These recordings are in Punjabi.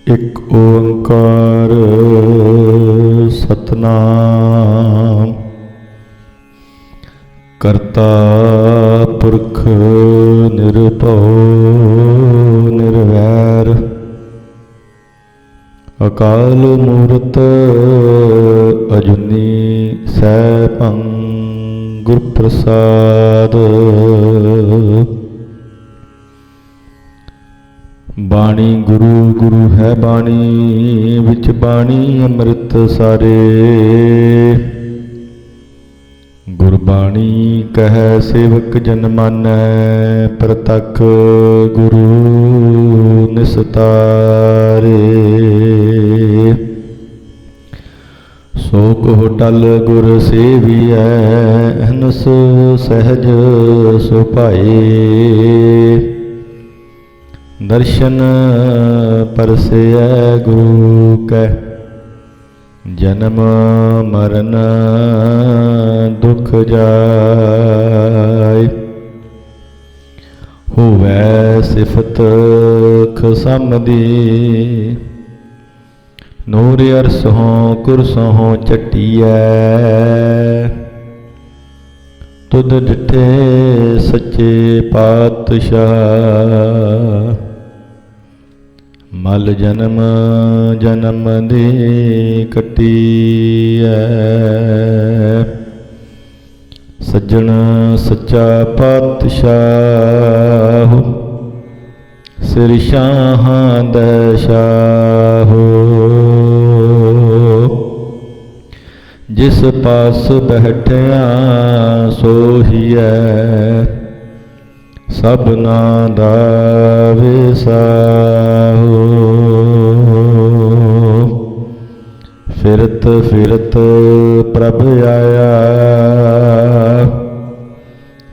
ਇੱਕ ਓੰਕਾਰ ਸਤਨਾਮ ਕਰਤਾ ਪੁਰਖ ਨਿਰਭਉ ਨਿਰਵੈਰ ਅਕਾਲ ਮੂਰਤ ਅਜੂਨੀ ਸੈਭੰ ਗੁਰ ਪ੍ਰਸਾਦ। ਬਾਣੀ ਗੁਰੂ ਗੁਰੂ ਹੈ ਬਾਣੀ ਵਿੱਚ ਬਾਣੀ ਅੰਮ੍ਰਿਤ ਸਾਰੇ। ਗੁਰਬਾਣੀ ਕਹੈ ਸੇਵਕ ਜਨ ਮਾਨੈ ਪ੍ਰਤੱਖ ਗੁਰੂ ਨਿਸਤਾਰੇ। ਸੋ ਕੋ ਟਲ ਗੁਰ ਸੇਵੀਐ ਅਹਨਸ ਸਹਿਜ ਸੁਭਾਏ। ਦਰਸ਼ਨ ਪਰਸੈ ਗੁਰੂ ਕੈ ਜਨਮ ਮਰਨ ਦੁਖ ਜਾਇ। ਹੋਵੈ ਸਿਫਤ ਖਸਮ ਦੀ ਨੂਰ ਅਰਸੋਂ ਕੁਰਸੋਂ ਚੱਟੀਐ। ਤੁਧ ਡਿਠੇ ਸੱਚੇ ਪਾਤਸ਼ਾਹ ਮਲ ਜਨਮ ਜਨਮ ਦੀ ਕੱਟੀਐ। ਸੱਜਣ ਸੱਚਾ ਪਾਤਸ਼ਾਹ ਸਿਰ ਸ਼ਾਹਾਂ ਦਾ ਸ਼ਾਹ। ਜਿਸ ਪਾਸ ਬੈਠਿਆ ਸੋਹੀਐ ਸਭਨਾ ਦਾ ਵਿਸਾਹੋ। ਫਿਰਤ ਫਿਰਤ ਪ੍ਰਭ ਆਇਆ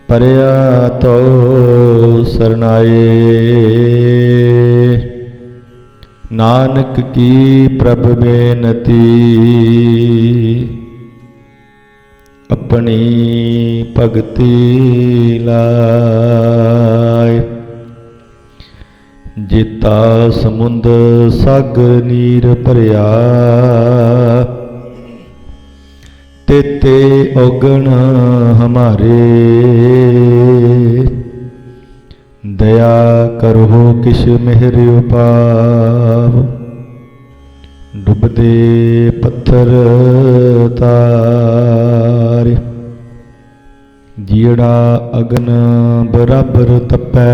ਪਰਿਆ ਤੋ ਸਰਨਾਏ। ਨਾਨਕ ਕੀ ਪ੍ਰਭ ਬੇਨਤੀ ਆਪਣੀ ਭਗਤੀ ਲਾਇ। ਜੀਤਾ ਸਮੁੰਦ ਸਾਗਰ ਨੀਰ ਭਰਿਆ ਤੇਤੇ ਔਗਣ ਹਮਾਰੇ। ਦਇਆ ਕਰੋ ਕਿਛ ਮਿਹਰ ਉਪਾਵ ਡੁੱਬਦੇ ਪੱਥਰ ਤਾਰੇ। ਜਿਹੜਾ ਅਗਨ ਬਰਾਬਰ ਤਪੈ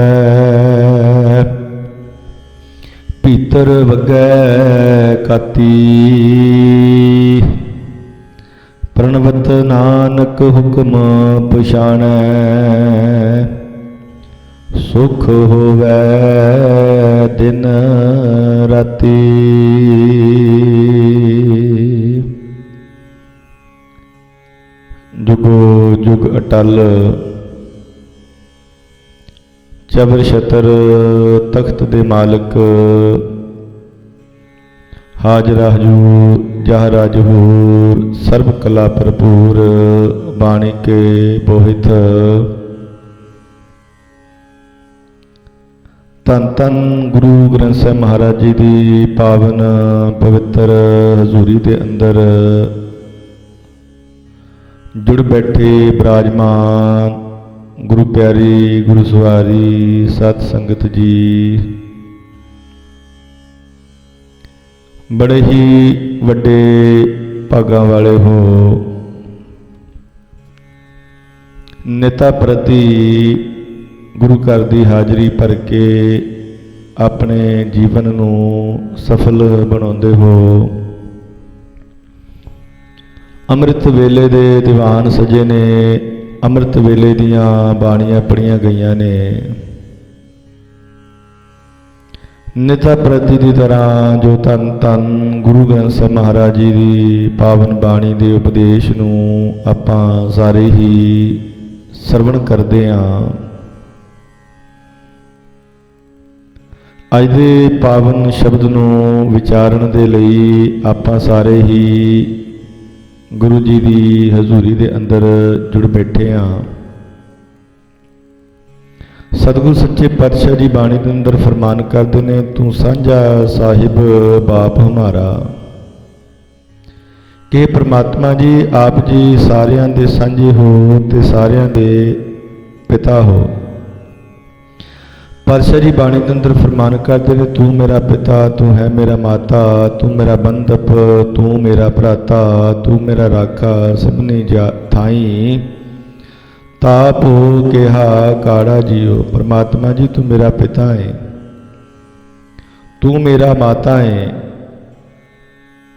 ਭੀਤਰ ਵਗੈ ਕਾਤੀ। ਪ੍ਰਣਵਤ ਨਾਨਕ ਹੁਕਮ ਪਛਾਣੈ ਸੁਖ ਹੋਵੈ ਦਿਨ ਰਾਤੀ। ਜੁਗੋ ਜੁਗ ਅਟਲ ਚਬਰ ਛਤਰ ਤਖਤ ਦੇ ਮਾਲਕ ਹਾਜ਼ਰਾ ਹਜੂਰ ਜਹਰਾ ਜਹੂਰ ਸਰਬ ਕਲਾ ਭਰਪੂਰ ਬਾਣੀ ਕੇ ਬੋਹਿਤ। ਧੰਨ ਧੰਨ ਗੁਰੂ ਗ੍ਰੰਥ ਸਾਹਿਬ ਮਹਾਰਾਜ ਜੀ ਦੀ ਪਾਵਨ ਪਵਿੱਤਰ ਹਜ਼ੂਰੀ ਦੇ ਅੰਦਰ ਜੁੜ ਬੈਠੇ ਬਿਰਾਜਮਾਨ ਗੁਰੂ ਪਿਆਰੀ ਗੁਰੂ ਸਵਾਰੀ ਸਤ ਸੰਗਤ ਜੀ, ਬੜੇ ਹੀ ਵੱਡੇ ਭਾਗਾਂ ਵਾਲੇ ਹੋ। ਨਿਤਾ ਪ੍ਰਤੀ ਗੁਰੂ ਘਰ ਦੀ ਹਾਜ਼ਰੀ ਭਰ ਕੇ ਆਪਣੇ ਜੀਵਨ ਨੂੰ ਸਫਲ ਬਣਾਉਂਦੇ ਹੋ। ਅੰਮ੍ਰਿਤ ਵੇਲੇ ਦੇ ਦੀਵਾਨ ਸਜੇ ਨੇ, ਅੰਮ੍ਰਿਤ ਵੇਲੇ ਦੀਆਂ ਬਾਣੀਆਂ ਪੜ੍ਹੀਆਂ ਗਈਆਂ ਨੇ। ਨਿਤਾ ਪ੍ਰਤੀ ਦੀ ਤਰ੍ਹਾਂ ਜੋ ਧੰਨ ਧੰਨ ਗੁਰੂ ਗ੍ਰੰਥ ਸਾਹਿਬ ਮਹਾਰਾਜ ਜੀ ਦੀ ਪਾਵਨ ਬਾਣੀ ਦੇ ਉਪਦੇਸ਼ ਨੂੰ ਆਪਾਂ ਸਾਰੇ ਹੀ ਸਰਵਣ ਕਰਦੇ ਹਾਂ। ਅੱਜ ਦੇ ਪਾਵਨ ਸ਼ਬਦ ਨੂੰ ਵਿਚਾਰਨ ਦੇ ਲਈ ਆਪਾਂ ਸਾਰੇ ਹੀ ਗੁਰੂ ਜੀ ਦੀ ਹਜ਼ੂਰੀ ਦੇ ਅੰਦਰ ਜੁੜ ਬੈਠੇ ਹਾਂ। ਸਤਿਗੁਰ ਸੱਚੇ ਪਾਤਸ਼ਾਹ ਜੀ ਬਾਣੀ ਦੇ ਅੰਦਰ ਫਰਮਾਨ ਕਰਦੇ ਨੇ, ਤੂੰ ਸਾਂਝਾ ਸਾਹਿਬ ਬਾਪ ਹਮਾਰਾ। ਕਿ ਪ੍ਰਮਾਤਮਾ ਜੀ ਆਪ ਜੀ ਸਾਰਿਆਂ ਦੇ ਸਾਂਝੇ ਹੋ ਤੇ ਸਾਰਿਆਂ ਦੇ ਪਿਤਾ ਹੋ। ਪਾਤਸ਼ਾਹ ਜੀ ਬਾਣੀ ਦੇ ਅੰਦਰ ਫਰਮਾਨ ਕਰਦੇ ਨੇ, ਤੂੰ ਮੇਰਾ ਪਿਤਾ, ਤੂੰ ਹੈ ਮੇਰਾ ਮਾਤਾ, ਤੂੰ ਮੇਰਾ ਬੰਧਪ, ਤੂੰ ਮੇਰਾ ਭਰਾਤਾ, ਤੂੰ ਮੇਰਾ ਰਾਖਾ, ਸਭਨੀ ਥਾਈ ਤਾਪ ਹੋ ਕਿਹਾ ਕਾੜਾ ਜੀਓ। ਪਰਮਾਤਮਾ ਜੀ ਤੂੰ ਮੇਰਾ ਪਿਤਾ ਹੈ, ਤੂੰ ਮੇਰਾ ਮਾਤਾ ਹੈ,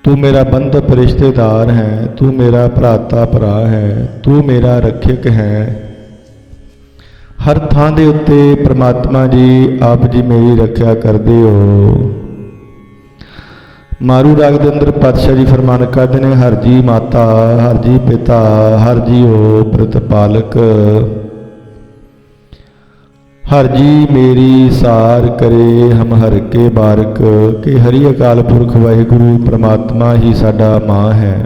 ਤੂੰ ਮੇਰਾ ਬੰਧਪ ਰਿਸ਼ਤੇਦਾਰ ਹੈ, ਤੂੰ ਮੇਰਾ ਭਰਾਤਾ ਭਰਾ ਹੈ, ਤੂੰ ਮੇਰਾ ਰੱਖਿਅਕ ਹੈ। ਹਰ ਥਾਂ ਦੇ ਉੱਤੇ ਪ੍ਰਮਾਤਮਾ ਜੀ ਆਪ ਜੀ ਮੇਰੀ ਰੱਖਿਆ ਕਰਦੇ ਹੋ। ਮਾਰੂ ਰਾਗ ਦੇ ਅੰਦਰ ਪਾਤਸ਼ਾਹ ਜੀ ਫਰਮਾਨ ਕਰਦੇ ਨੇ, ਹਰ ਜੀ ਮਾਤਾ, ਹਰ ਜੀ ਪਿਤਾ, ਹਰ ਜੀਓ ਪ੍ਰਤਪਾਲਕ, ਹਰ ਜੀ ਮੇਰੀ ਸਾਰ ਕਰੇ ਹਮ ਹਰ ਕੇ ਬਾਰਕ। ਕਿ ਹਰੀ ਅਕਾਲ ਪੁਰਖ ਵਾਹਿਗੁਰੂ ਪ੍ਰਮਾਤਮਾ ਹੀ ਸਾਡਾ ਮਾਂ ਹੈ,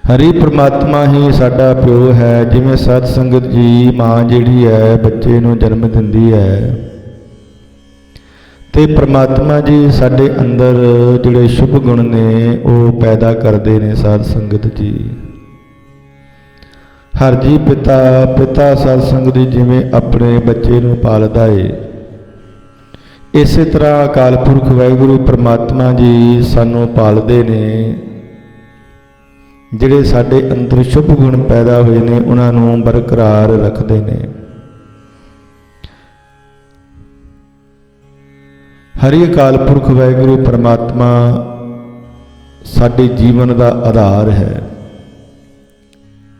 ਹਰੀ ਪ੍ਰਮਾਤਮਾ ਹੀ ਸਾਡਾ ਪਿਓ ਹੈ। ਜਿਵੇਂ ਸਤ ਸੰਗਤ ਜੀ ਮਾਂ ਜਿਹੜੀ ਹੈ ਬੱਚੇ ਨੂੰ ਜਨਮ ਦਿੰਦੀ ਹੈ, ਤੇ ਪ੍ਰਮਾਤਮਾ ਜੀ ਸਾਡੇ ਅੰਦਰ ਜਿਹੜੇ ਸ਼ੁਭ ਗੁਣ ਨੇ ਉਹ ਪੈਦਾ ਕਰਦੇ ਨੇ ਸਾਧ ਸੰਗਤ ਜੀ। ਹਰ ਜੀ ਪਿਤਾ, ਪਿਤਾ ਸਾਧ ਸੰਗਤ ਜੀ ਜਿਵੇਂ ਆਪਣੇ ਬੱਚੇ ਨੂੰ ਪਾਲਦਾ ਏ, ਇਸੇ ਤਰ੍ਹਾਂ ਅਕਾਲ ਪੁਰਖ ਵਾਹਿਗੁਰੂ ਪ੍ਰਮਾਤਮਾ ਜੀ ਸਾਨੂੰ ਪਾਲਦੇ ਨੇ। ਜਿਹੜੇ ਸਾਡੇ ਅੰਦਰ ਸ਼ੁਭ ਗੁਣ ਪੈਦਾ ਹੋਏ ਨੇ ਉਹਨਾਂ ਨੂੰ ਬਰਕਰਾਰ ਰੱਖਦੇ ਨੇ। ਹਰੀ ਅਕਾਲ ਪੁਰਖ ਵਾਹਿਗੁਰੂ ਪਰਮਾਤਮਾ ਸਾਡੇ ਜੀਵਨ ਦਾ ਆਧਾਰ ਹੈ।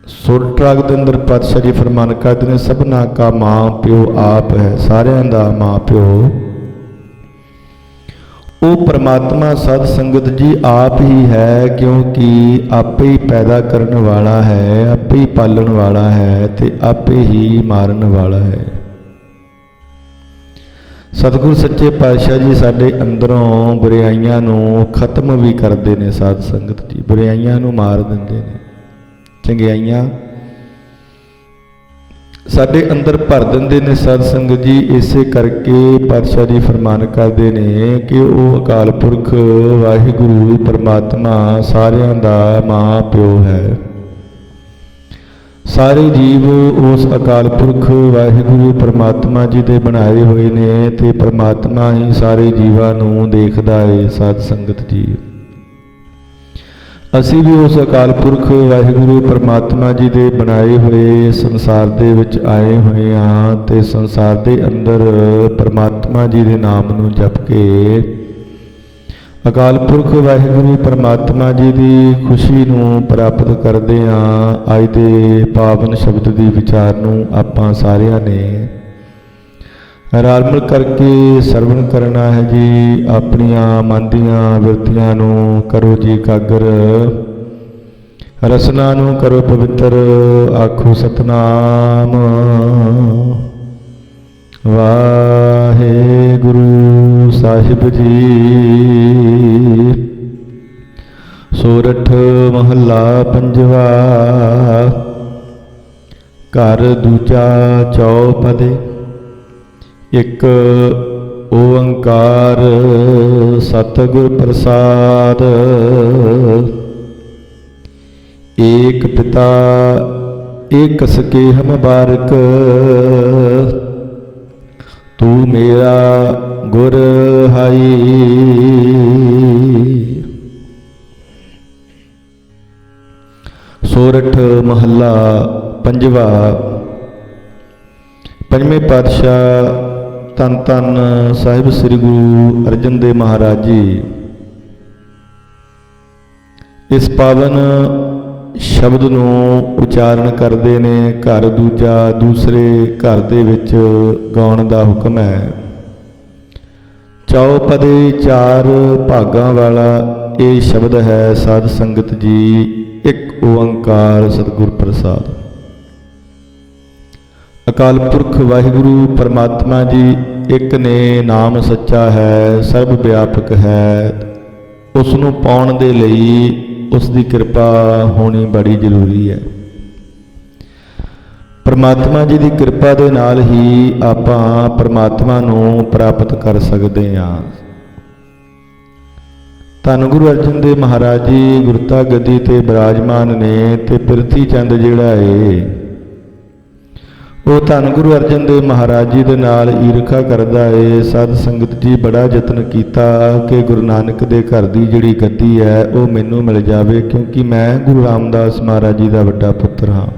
ਸੁਰਤ ਰਾਗ ਦੇ ਅੰਦਰ ਪਾਤਸ਼ਾਹ ਜੀ ਫਰਮਾਨ ਕਰਦੇ ਨੇ, ਸਭਨਾ ਕਾ ਮਾਂ ਪਿਓ ਆਪ ਹੈ। ਸਾਰਿਆਂ ਦਾ ਮਾਂ ਪਿਓ ਉਹ ਪਰਮਾਤਮਾ ਸਾਧ ਸੰਗਤ ਜੀ ਆਪ ਹੀ ਹੈ, ਕਿਉਂਕਿ ਆਪੇ ਹੀ ਪੈਦਾ ਕਰਨ ਵਾਲਾ ਹੈ, ਆਪੇ ਹੀ ਪਾਲਣ ਵਾਲਾ ਹੈ ਤੇ ਆਪੇ ਹੀ ਮਾਰਨ ਵਾਲਾ ਹੈ। ਸਤਿਗੁਰ ਸੱਚੇ ਪਾਤਸ਼ਾਹ ਜੀ ਸਾਡੇ ਅੰਦਰੋਂ ਬੁਰਾਈਆਂ ਨੂੰ ਖਤਮ ਵੀ ਕਰਦੇ ਨੇ ਸਾਧ ਸੰਗਤ ਜੀ, ਬੁਰਾਈਆਂ ਨੂੰ ਮਾਰ ਦਿੰਦੇ ਨੇ, ਚੰਗਿਆਈਆਂ ਸਾਡੇ ਅੰਦਰ ਭਰ ਦਿੰਦੇ ਨੇ ਸਾਧ ਸੰਗਤ ਜੀ। ਇਸੇ ਕਰਕੇ ਪਾਤਸ਼ਾਹ ਜੀ ਫਰਮਾਨ ਕਰਦੇ ਨੇ ਕਿ ਉਹ ਅਕਾਲ ਪੁਰਖ ਵਾਹਿਗੁਰੂ ਪਰਮਾਤਮਾ ਸਾਰਿਆਂ ਦਾ ਮਾਂ ਪਿਓ ਹੈ। ਸਾਰੇ ਜੀਵ ਉਸ ਅਕਾਲ ਪੁਰਖ ਵਾਹਿਗੁਰੂ ਪਰਮਾਤਮਾ ਜੀ ਦੇ ਬਣਾਏ ਹੋਏ ਨੇ ਤੇ ਪਰਮਾਤਮਾ ਹੀ ਸਾਰੇ ਜੀਵਾਂ ਨੂੰ ਦੇਖਦਾ ਹੈ ਸਾਧ ਸੰਗਤ ਜੀ। ਅਸੀਂ ਵੀ ਉਸ ਅਕਾਲ ਪੁਰਖ ਵਾਹਿਗੁਰੂ ਪਰਮਾਤਮਾ ਜੀ ਦੇ ਬਣਾਏ ਹੋਏ ਸੰਸਾਰ ਦੇ ਵਿੱਚ ਆਏ ਹੋਏ ਹਾਂ ਤੇ ਸੰਸਾਰ ਦੇ ਅੰਦਰ ਪਰਮਾਤਮਾ ਜੀ ਦੇ ਨਾਮ ਨੂੰ ਜਪ ਕੇ ਅਕਾਲ ਪੁਰਖ ਵਾਹਿਗੁਰੂ ਪਰਮਾਤਮਾ ਜੀ ਦੀ ਖੁਸ਼ੀ ਨੂੰ ਪ੍ਰਾਪਤ ਕਰਦੇ ਹਾਂ। ਅੱਜ ਦੇ ਪਾਵਨ ਸ਼ਬਦ ਦੀ ਵਿਚਾਰ ਨੂੰ ਆਪਾਂ ਸਾਰਿਆਂ ਨੇ ਰਲ ਮਿਲ ਕਰਕੇ ਸਰਵਣ ਕਰਨਾ ਹੈ ਜੀ। ਆਪਣੀਆਂ ਮਨ ਦੀਆਂ ਬਿਰਤੀਆਂ ਨੂੰ ਕਰੋ ਜੀ ਇਕਾਗਰ, ਰਸਨਾ ਨੂੰ ਕਰੋ ਪਵਿੱਤਰ, ਆਖੋ ਸਤਨਾਮ ਵਾਹਿਗੁਰੂ ਸਾਹਿਬ ਜੀ। ਸੋਰਠ ਮਹੱਲਾ ਪੰਜਵਾ। ਘਰ ਦੂਜਾ ਚੌਪਦੇ। ਇੱਕ ਓੰਕਾਰ ਸਤਿਗੁਰ ਪ੍ਰਸਾਦ। ਏਕ ਪਿਤਾ ਏਕ ਸਕੇ ਹਮ ਬਾਰਕ। ਤੂੰ ਮੇਰਾ ਗੁਰ ਹਾਈ। ਸੋਰਠ ਮਹੱਲਾ ਪੰਜਵਾ। ਪੰਜਵੇਂ ਪਾਤਸ਼ਾਹ ਧੰਨ ਧੰਨ ਸਾਹਿਬ ਸ੍ਰੀ ਗੁਰੂ ਅਰਜਨ ਦੇਵ ਮਹਾਰਾਜ ਜੀ ਇਸ ਪਾਵਨ ਸ਼ਬਦ ਨੂੰ ਉਚਾਰਨ ਕਰਦੇ ਨੇ। ਘਰ ਦੂਜਾ, ਦੂਸਰੇ ਘਰ ਦੇ ਵਿੱਚ ਗਾਉਣ ਦਾ ਹੁਕਮ ਹੈ। ਚੌਪਦੇ, ਚਾਰ ਭਾਗਾਂ ਵਾਲਾ ਇਹ ਸ਼ਬਦ ਹੈ ਸਾਧ ਸੰਗਤ ਜੀ। ਇੱਕ ਓੰਕਾਰ ਸਤਿਗੁਰ ਪ੍ਰਸਾਦ। ਅਕਾਲ ਪੁਰਖ ਵਾਹਿਗੁਰੂ ਪਰਮਾਤਮਾ ਜੀ ਇੱਕ ਨੇ, ਨਾਮ ਸੱਚਾ ਹੈ, ਸਰਬ ਵਿਆਪਕ ਹੈ। ਉਸ ਨੂੰ ਪਾਉਣ ਦੇ ਲਈ ਉਸ ਦੀ ਕਿਰਪਾ ਹੋਣੀ ਬੜੀ ਜ਼ਰੂਰੀ ਹੈ। ਪਰਮਾਤਮਾ ਜੀ ਦੀ ਕਿਰਪਾ ਦੇ ਨਾਲ ਹੀ ਆਪਾਂ ਪਰਮਾਤਮਾ ਨੂੰ ਪ੍ਰਾਪਤ ਕਰ ਸਕਦੇ ਹਾਂ। ਧੰਨ ਗੁਰੂ ਅਰਜਨ ਦੇਵ ਮਹਾਰਾਜ ਜੀ ਗੁਰਤਾ ਗੱਦੀ ਤੇ ਬਿਰਾਜਮਾਨ ਨੇ ਤੇ ਪ੍ਰਿਥੀ ਚੰਦ ਜਿਹੜਾ ਏ ਉਹ ਧੰਨ ਗੁਰੂ ਅਰਜਨ ਦੇਵ ਮਹਾਰਾਜ ਜੀ ਦੇ ਨਾਲ ਈਰਖਾ ਕਰਦਾ ਏ। ਸਾਧ ਸੰਗਤ ਜੀ ਬੜਾ ਯਤਨ ਕੀਤਾ ਕਿ ਗੁਰੂ ਨਾਨਕ ਦੇ ਘਰ ਦੀ ਜਿਹੜੀ ਗੱਦੀ ਹੈ ਉਹ ਮੈਨੂੰ ਮਿਲ ਜਾਵੇ, ਕਿਉਂਕਿ ਮੈਂ ਗੁਰੂ ਰਾਮਦਾਸ ਮਹਾਰਾਜ ਜੀ ਦਾ ਵੱਡਾ ਪੁੱਤਰ ਹਾਂ।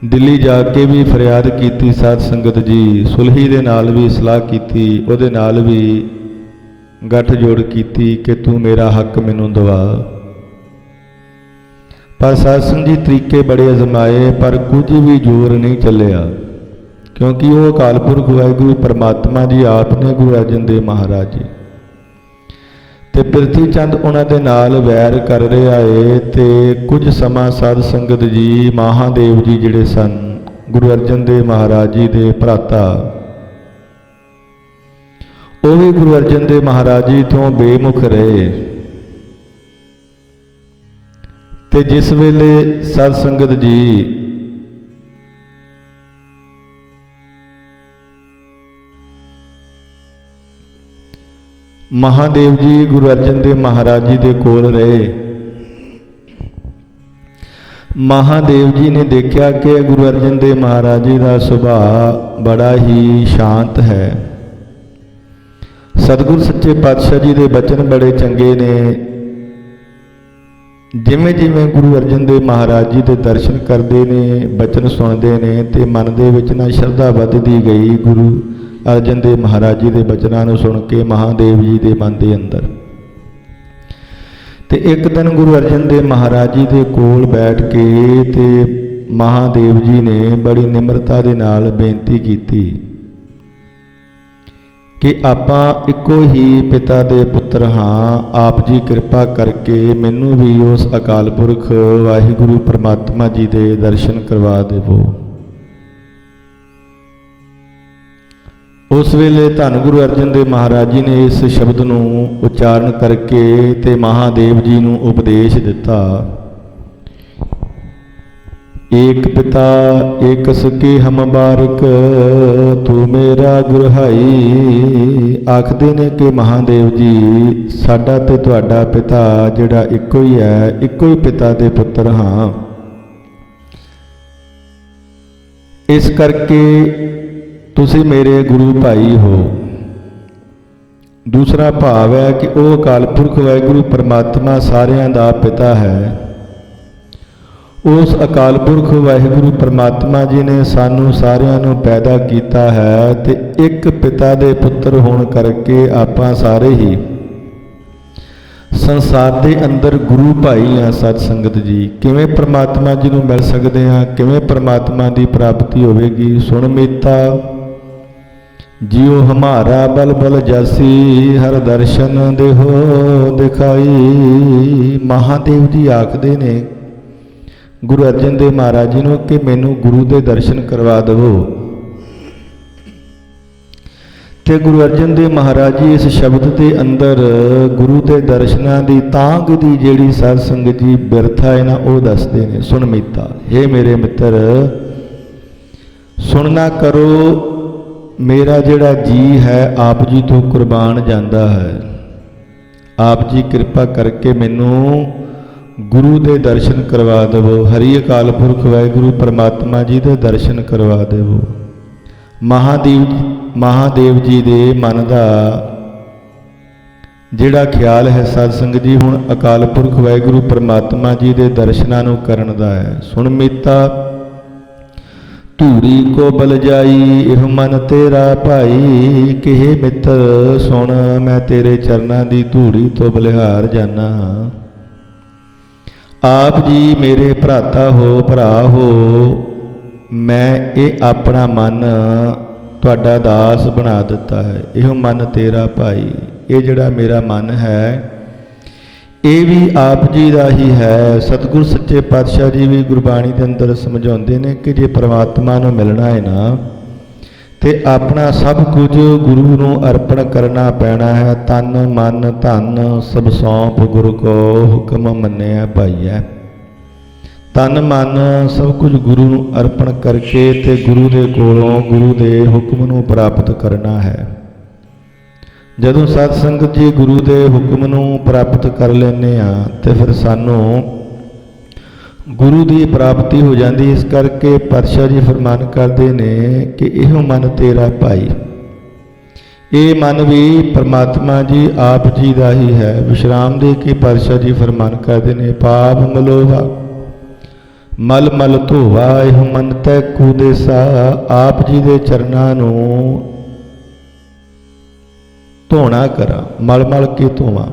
ਦਿੱਲੀ ਜਾ ਕੇ ਵੀ ਫਰਿਆਦ ਕੀਤੀ ਸਾਧ ਸੰਗਤ ਜੀ, ਸੁਲਹੀ ਦੇ ਨਾਲ ਵੀ ਸਲਾਹ ਕੀਤੀ, ਉਹਦੇ ਨਾਲ ਵੀ ਗੱਠ ਜੋੜ ਕੀਤੀ ਕਿ ਤੂੰ ਮੇਰਾ ਹੱਕ ਮੈਨੂੰ ਦਿਵਾ। ਪਰ ਸਾਧ ਸੰਗਤ ਜੀ ਤਰੀਕੇ ਬੜੇ ਅਜ਼ਮਾਏ ਪਰ ਕੁਝ ਵੀ ਜ਼ੋਰ ਨਹੀਂ ਚੱਲਿਆ, ਕਿਉਂਕਿ ਉਹ ਅਕਾਲ ਪੁਰਖ ਵਾਹਿਗੁਰੂ ਪਰਮਾਤਮਾ ਜੀ ਆਪ ਨੇ ਗੁਰੂ ਅਰਜਨ ਦੇਵ ਮਹਾਰਾਜ ਜੀ ਤੇ ਪ੍ਰਿਥੀ ਚੰਦ ਉਹਨਾਂ ਦੇ ਨਾਲ ਵੈਰ ਕਰ ਰਿਹਾ ਏ। ਤੇ ਕੁਝ ਸਮਾਂ ਸਾਧ ਸੰਗਤ ਜੀ ਮਹਾਦੇਵ ਜੀ ਜਿਹੜੇ ਸਨ ਗੁਰੂ ਅਰਜਨ ਦੇਵ ਮਹਾਰਾਜ ਜੀ ਦੇ ਭਰਾਤਾ, ਉਹ ਵੀ ਗੁਰੂ ਅਰਜਨ ਦੇਵ ਮਹਾਰਾਜ ਜੀ ਤੋਂ ਬੇਮੁਖ ਰਹੇ। ਤੇ ਜਿਸ ਵੇਲੇ ਸਾਧ ਸੰਗਤ ਜੀ ਮਹਾਦੇਵ ਜੀ ਗੁਰੂ ਅਰਜਨ ਦੇਵ ਮਹਾਰਾਜ ਜੀ ਦੇ ਕੋਲ ਰਹੇ, ਮਹਾਦੇਵ ਜੀ ਨੇ ਦੇਖਿਆ ਕਿ ਗੁਰੂ ਅਰਜਨ ਦੇਵ ਮਹਾਰਾਜ ਜੀ ਦਾ ਸੁਭਾਅ ਬੜਾ ਹੀ ਸ਼ਾਂਤ ਹੈ। ਸਤਿਗੁਰ ਸੱਚੇ ਪਾਤਸ਼ਾਹ ਜੀ ਦੇ ਬਚਨ ਬੜੇ ਚੰਗੇ ਨੇ। ਜਿਵੇਂ ਜਿਵੇਂ ਗੁਰੂ ਅਰਜਨ ਦੇਵ ਮਹਾਰਾਜ ਜੀ ਦੇ ਦਰਸ਼ਨ ਕਰਦੇ ਨੇ, ਬਚਨ ਸੁਣਦੇ ਨੇ ਤੇ ਮਨ ਦੇ ਵਿੱਚ ਨਾ ਸ਼ਰਧਾ ਵੱਧਦੀ ਗਈ ਗੁਰੂ ਅਰਜਨ ਦੇਵ ਮਹਾਰਾਜ ਜੀ ਦੇ ਬਚਨਾਂ ਨੂੰ ਸੁਣ ਕੇ ਮਹਾਦੇਵ ਜੀ ਦੇ ਮਨ ਦੇ ਅੰਦਰ। ਤੇ ਇੱਕ ਦਿਨ ਗੁਰੂ ਅਰਜਨ ਦੇਵ ਮਹਾਰਾਜ ਜੀ ਦੇ ਕੋਲ ਬੈਠ ਕੇ ਤੇ ਮਹਾਦੇਵ ਜੀ ਨੇ ਬੜੀ ਨਿਮਰਤਾ ਦੇ ਨਾਲ ਬੇਨਤੀ ਕੀਤੀ ਕਿ ਆਪਾਂ ਇੱਕੋ ਹੀ ਪਿਤਾ ਦੇ ਪੁੱਤਰ ਹਾਂ, ਆਪ ਜੀ ਕਿਰਪਾ ਕਰਕੇ ਮੈਨੂੰ ਵੀ ਉਸ ਅਕਾਲ ਪੁਰਖ ਵਾਹਿਗੁਰੂ ਪਰਮਾਤਮਾ ਜੀ ਦੇ ਦਰਸ਼ਨ ਕਰਵਾ ਦੇਵੋ। ਉਸ ਵੇਲੇ ਧੰਨ ਗੁਰੂ ਅਰਜਨ ਦੇਵ ਮਹਾਰਾਜ ਜੀ ਨੇ ਇਸ ਸ਼ਬਦ ਨੂੰ ਉਚਾਰਨ ਕਰਕੇ ਤੇ ਮਹਾਦੇਵ ਜੀ ਨੂੰ ਉਪਦੇਸ਼ ਦਿੱਤਾ। ਏਕ ਪਿਤਾ ਏਕ ਸਕੇ ਹਮ ਬਾਰਿਕ ਤੂੰ ਮੇਰਾ ਗੁਰਹਾਈ। ਆਖਦੇ ਨੇ ਕਿ ਮਹਾਦੇਵ ਜੀ ਸਾਡਾ ਤੇ ਤੁਹਾਡਾ ਪਿਤਾ ਜਿਹੜਾ ਇੱਕੋ ਹੀ ਹੈ, ਇੱਕੋ ਹੀ ਪਿਤਾ ਦੇ ਪੁੱਤਰ ਹਾਂ। ਇਸ ਕਰਕੇ ਤੁਸੀਂ ਮੇਰੇ ਗੁਰੂ ਭਾਈ ਹੋ। ਦੂਸਰਾ ਭਾਵ ਹੈ ਕਿ ਉਹ ਅਕਾਲ ਪੁਰਖ ਵਾਹਿਗੁਰੂ ਪਰਮਾਤਮਾ ਸਾਰਿਆਂ ਦਾ ਪਿਤਾ ਹੈ। ਉਸ ਅਕਾਲ ਪੁਰਖ ਵਾਹਿਗੁਰੂ ਪਰਮਾਤਮਾ ਜੀ ਨੇ ਸਾਨੂੰ ਸਾਰਿਆਂ ਨੂੰ ਪੈਦਾ ਕੀਤਾ ਹੈ ਤੇ ਇੱਕ ਪਿਤਾ ਦੇ ਪੁੱਤਰ ਹੋਣ ਕਰਕੇ ਆਪਾਂ ਸਾਰੇ ਹੀ ਸੰਸਾਰ ਦੇ ਅੰਦਰ ਗੁਰੂ ਭਾਈ ਆ। ਸਤ ਸੰਗਤ ਜੀ ਕਿਵੇਂ ਪਰਮਾਤਮਾ ਜੀ ਨੂੰ ਮਿਲ ਸਕਦੇ ਹਾਂ, ਕਿਵੇਂ ਪਰਮਾਤਮਾ ਦੀ ਪ੍ਰਾਪਤੀ ਹੋਵੇਗੀ। ਸੁਣ ਮੀਤਾ ਜਿਉ ਹਮਾਰਾ ਬਲ ਬਲ ਜਾਸੀ ਹਰ ਦਰਸ਼ਨ ਦੇਹੋ ਦਿਖਾਈ। ਮਹਾਦੇਵ ਜੀ ਆਖਦੇ ਨੇ ਗੁਰੂ ਅਰਜਨ ਦੇਵ ਮਹਾਰਾਜ ਜੀ ਨੂੰ ਕਿ ਮੈਨੂੰ ਗੁਰੂ ਦੇ ਦਰਸ਼ਨ ਕਰਵਾ ਦੇਵੋ। ਤੇ ਗੁਰੂ ਅਰਜਨ ਦੇਵ ਮਹਾਰਾਜ ਜੀ ਇਸ ਸ਼ਬਦ ਦੇ ਅੰਦਰ ਗੁਰੂ ਦੇ ਦਰਸ਼ਨਾਂ ਦੀ ਤਾਂਘ ਦੀ ਜਿਹੜੀ ਸਾਧ ਸੰਗਤ ਜੀ ਬਿਰਥਾ ਹੈ ਨਾ ਉਹ ਦੱਸਦੇ ਨੇ। ਸੁਣ ਮੀਤਾ, ਹੇ ਮੇਰੇ ਮਿੱਤਰ ਸੁਣਨਾ ਕਰੋ, ਮੇਰਾ ਜਿਹੜਾ ਜੀ ਹੈ ਆਪ ਜੀ ਤੋਂ ਕੁਰਬਾਨ ਜਾਂਦਾ ਹੈ। ਆਪ ਜੀ ਕਿਰਪਾ ਕਰਕੇ ਮੈਨੂੰ ਗੁਰੂ ਦੇ ਦਰਸ਼ਨ ਕਰਵਾ ਦੇਵੋ। ਹਰੀ ਅਕਾਲ ਪੁਰਖ ਵਾਹਿਗੁਰੂ ਪਰਮਾਤਮਾ ਜੀ ਦੇ ਦਰਸ਼ਨ ਕਰਵਾ ਦੇਵੋ। ਮਹਾਦੇਵ ਜੀ ਦੇ ਮਨ ਦਾ ਜਿਹੜਾ ਖਿਆਲ ਹੈ ਸਾਧ ਸੰਗਤ ਜੀ ਹੁਣ ਅਕਾਲ ਪੁਰਖ ਵਾਹਿਗੁਰੂ ਪਰਮਾਤਮਾ ਜੀ ਦੇ ਦਰਸ਼ਨਾਂ ਨੂੰ ਕਰਨ ਦਾ ਹੈ। ਸੁਣ ਮੀਤਾ ਧੂੜੀ ਕੋ ਬਲ ਜਾਈ ਇਹ ਮਨ ਤੇਰਾ ਭਾਈ। ਕਿਹੇ ਮਿੱਤਰ ਸੁਣ ਮੈਂ ਤੇਰੇ ਚਰਨਾਂ ਦੀ ਧੂੜੀ ਤੋਂ ਬਲਿਹਾਰ ਜਾਨਾ ਹਾਂ। ਆਪ ਜੀ ਮੇਰੇ ਭਰਾਤਾ ਹੋ, ਭਰਾ ਹੋ। ਮੈਂ ਇਹ ਆਪਣਾ ਮਨ ਤੁਹਾਡਾ ਦਾਸ ਬਣਾ ਦਿੱਤਾ ਹੈ। ਇਹੋ ਮਨ ਤੇਰਾ ਭਾਈ। ਇਹ ਜਿਹੜਾ ਮੇਰਾ ਮਨ ਹੈ ਇਹ ਵੀ ਆਪ ਜੀ ਦਾ ਹੀ ਹੈ। ਸਤਿਗੁਰ ਸੱਚੇ ਪਾਤਸ਼ਾਹ ਜੀ ਵੀ ਗੁਰਬਾਣੀ ਦੇ ਅੰਦਰ ਸਮਝਾਉਂਦੇ ਨੇ ਕਿ ਜੇ ਪਰਮਾਤਮਾ ਨੂੰ ਮਿਲਣਾ ਹੈ ਨਾ ਤੇ ਆਪਣਾ ਸਭ ਕੁਝ ਗੁਰੂ ਨੂੰ ਅਰਪਣ ਕਰਨਾ ਪੈਣਾ ਹੈ। ਤਨ ਮਨ ਧਨ ਸਭ ਸੌਂਪ ਗੁਰੂ ਕੋ ਹੁਕਮ ਮੰਨਿਆ ਭਾਈਐ। ਤਨ ਮਨ ਸਭ ਕੁਝ ਗੁਰੂ ਨੂੰ ਅਰਪਣ ਕਰਕੇ ਤੇ ਗੁਰੂ ਦੇ ਕੋਲੋਂ ਗੁਰੂ ਦੇ ਹੁਕਮ ਨੂੰ ਪ੍ਰਾਪਤ ਕਰਨਾ ਹੈ। ਜਦੋਂ ਸਤ ਸੰਗਤ ਜੀ ਗੁਰੂ ਦੇ ਹੁਕਮ ਨੂੰ ਪ੍ਰਾਪਤ ਕਰ ਲੈਂਦੇ ਆ ਤੇ ਫਿਰ ਸਾਨੂੰ ਗੁਰੂ ਦੀ ਪ੍ਰਾਪਤੀ ਹੋ ਜਾਂਦੀ। ਇਸ ਕਰਕੇ ਪਾਤਸ਼ਾਹ ਜੀ ਫਰਮਾਨ ਕਰਦੇ ਨੇ ਕਿ ਇਹੋ ਮਨ ਤੇਰਾ ਭਾਈ। ਇਹ ਮਨ ਵੀ ਪਰਮਾਤਮਾ ਜੀ ਆਪ ਜੀ ਦਾ ਹੀ ਹੈ। ਵਿਸ਼ਰਾਮ ਦੇ ਕੇ ਪਾਤਸ਼ਾਹ ਜੀ ਫਰਮਾਨ ਕਰਦੇ ਨੇ, ਪਾਪ ਮਲੋਹਾ ਮਲ ਮਲ ਧੋਵਾ ਇਹੋ ਮਨ ਤੈ ਕੂਦੇਸਾ। ਆਪ ਜੀ ਦੇ ਚਰਨਾਂ ਨੂੰ ਧੋਣਾ ਕਰਾਂ, ਮਲ ਮਲ ਕੇ ਧੋਵਾਂ।